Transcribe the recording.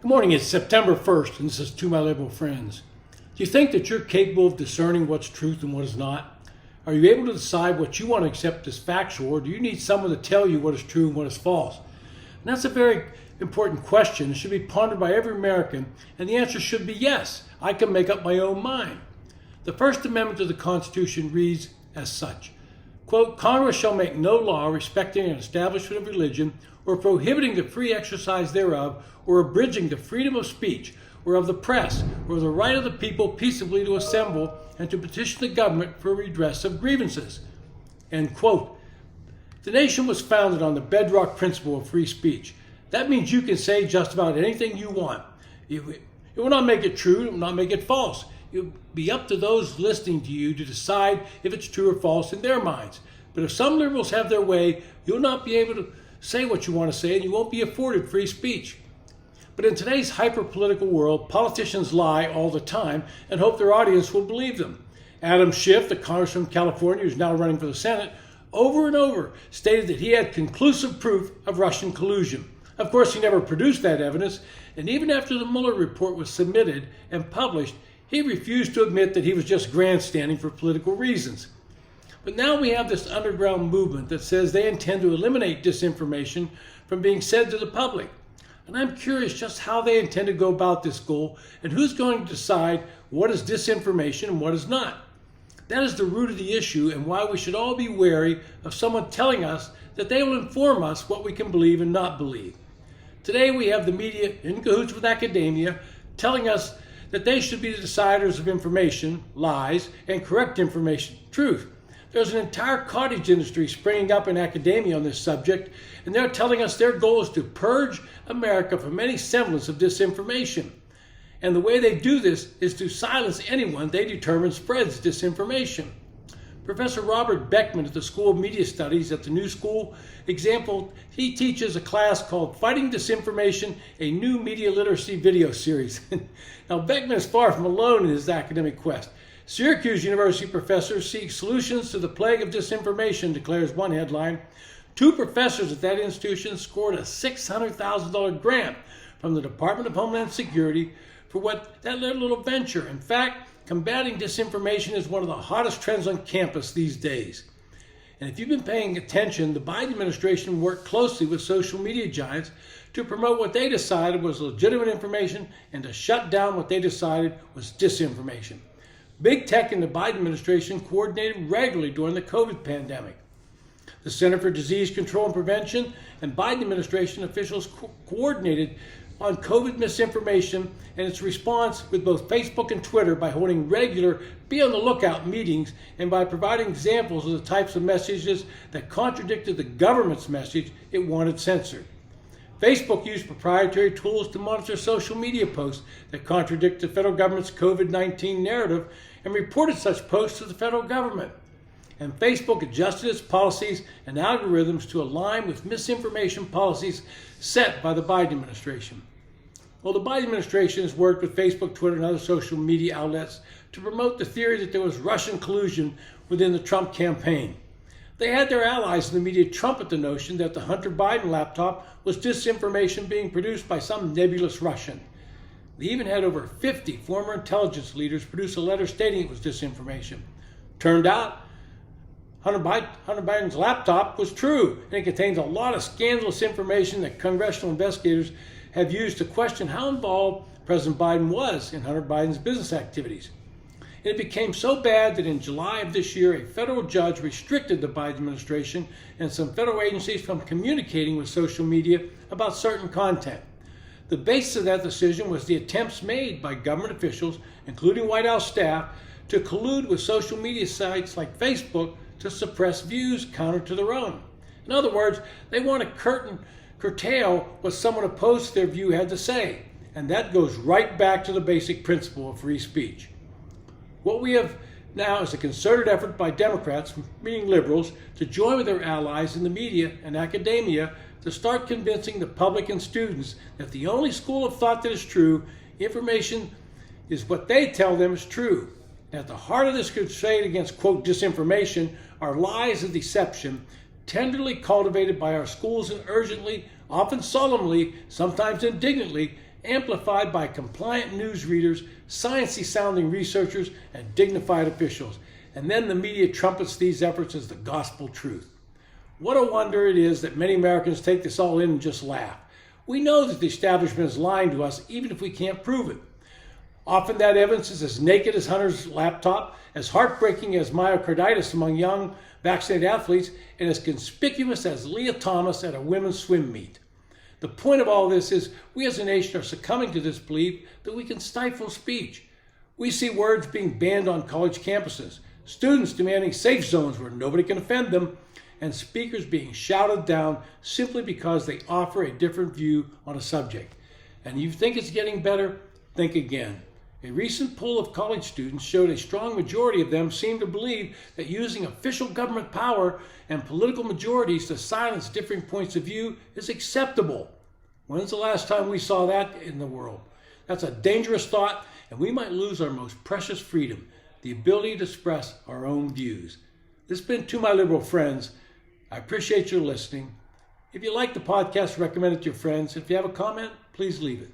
Good morning, it's September 1st, and this is To My Liberal Friends. Do you think that you're capable of discerning what's truth and what is not? Are you able to decide what you want to accept as factual, or do you need someone to tell you what is true and what is false? And that's a very important question. It should be pondered by every American, and the answer should be yes, I can make up my own mind. The First Amendment to the Constitution reads as such, quote, Congress shall make no law respecting an establishment of religion or prohibiting the free exercise thereof or abridging the freedom of speech or of the press or the right of the people peaceably to assemble and to petition the government for redress of grievances. End quote. The nation was founded on the bedrock principle of free speech. That means you can say just about anything you want. It will not make it true, it will not make it false. It will be up to those listening to you to decide if it's true or false in their minds. But if some liberals have their way, you'll not be able to say what you want to say and you won't be afforded free speech. But in today's hyper-political world, politicians lie all the time and hope their audience will believe them. Adam Schiff, the congressman from California who's now running for the Senate, over and over stated that he had conclusive proof of Russian collusion. Of course, he never produced that evidence, and even after the Mueller report was submitted and published, he refused to admit that he was just grandstanding for political reasons. But now we have this underground movement that says they intend to eliminate disinformation from being said to the public. And I'm curious just how they intend to go about this goal and who's going to decide what is disinformation and what is not. That is the root of the issue and why we should all be wary of someone telling us that they will inform us what we can believe and not believe. Today we have the media in cahoots with academia telling us that they should be the deciders of information, lies, and correct information, truth. There's an entire cottage industry springing up in academia on this subject, and they're telling us their goal is to purge America from any semblance of disinformation. And the way they do this is to silence anyone they determine spreads disinformation. Professor Robert Beckman at the School of Media Studies at the New School example, he teaches a class called Fighting Disinformation, a new media literacy video series. Now Beckman is far from alone in his academic quest. Syracuse University professors seek solutions to the plague of disinformation, declares one headline. Two professors at that institution scored a $600,000 grant from the Department of Homeland Security for that little venture. In fact, combating disinformation is one of the hottest trends on campus these days. And if you've been paying attention, the Biden administration worked closely with social media giants to promote what they decided was legitimate information and to shut down what they decided was disinformation. Big tech in the Biden administration coordinated regularly during the COVID pandemic. The Center for Disease Control and Prevention and Biden administration officials coordinated on COVID misinformation and its response with both Facebook and Twitter by holding regular be on the lookout meetings and by providing examples of the types of messages that contradicted the government's message it wanted censored. Facebook used proprietary tools to monitor social media posts that contradict the federal government's COVID-19 narrative and reported such posts to the federal government. And Facebook adjusted its policies and algorithms to align with misinformation policies set by the Biden administration. Well, the Biden administration has worked with Facebook, Twitter, and other social media outlets to promote the theory that there was Russian collusion within the Trump campaign. They had their allies in the media trumpet the notion that the Hunter Biden laptop was disinformation being produced by some nebulous Russian. They even had over 50 former intelligence leaders produce a letter stating it was disinformation. Turned out, Hunter Biden's laptop was true, and it contains a lot of scandalous information that congressional investigators have used to question how involved President Biden was in Hunter Biden's business activities. And it became so bad that in July of this year, a federal judge restricted the Biden administration and some federal agencies from communicating with social media about certain content. The basis of that decision was the attempts made by government officials, including White House staff, to collude with social media sites like Facebook to suppress views counter to their own. In other words, they want to curtail what someone opposed to their view had to say. And that goes right back to the basic principle of free speech. What we have now is a concerted effort by Democrats, meaning liberals, to join with their allies in the media and academia to start convincing the public and students that the only school of thought that is true, information is what they tell them is true. And at the heart of this crusade against, quote, disinformation are lies and deception tenderly cultivated by our schools and urgently, often solemnly, sometimes indignantly, amplified by compliant news readers, sciencey sounding researchers, and dignified officials. And then the media trumpets these efforts as the gospel truth. What a wonder it is that many Americans take this all in and just laugh. We know that the establishment is lying to us even if we can't prove it. Often that evidence is as naked as Hunter's laptop, as heartbreaking as myocarditis among young vaccinated athletes, and as conspicuous as Leah Thomas at a women's swim meet. The point of all this is we as a nation are succumbing to this belief that we can stifle speech. We see words being banned on college campuses, students demanding safe zones where nobody can offend them, and speakers being shouted down simply because they offer a different view on a subject. And you think it's getting better? Think again. A recent poll of college students showed a strong majority of them seem to believe that using official government power and political majorities to silence differing points of view is acceptable. When's the last time we saw that in the world? That's a dangerous thought, and we might lose our most precious freedom, the ability to express our own views. This has been To My Liberal Friends. I appreciate your listening. If you like the podcast, recommend it to your friends. If you have a comment, please leave it.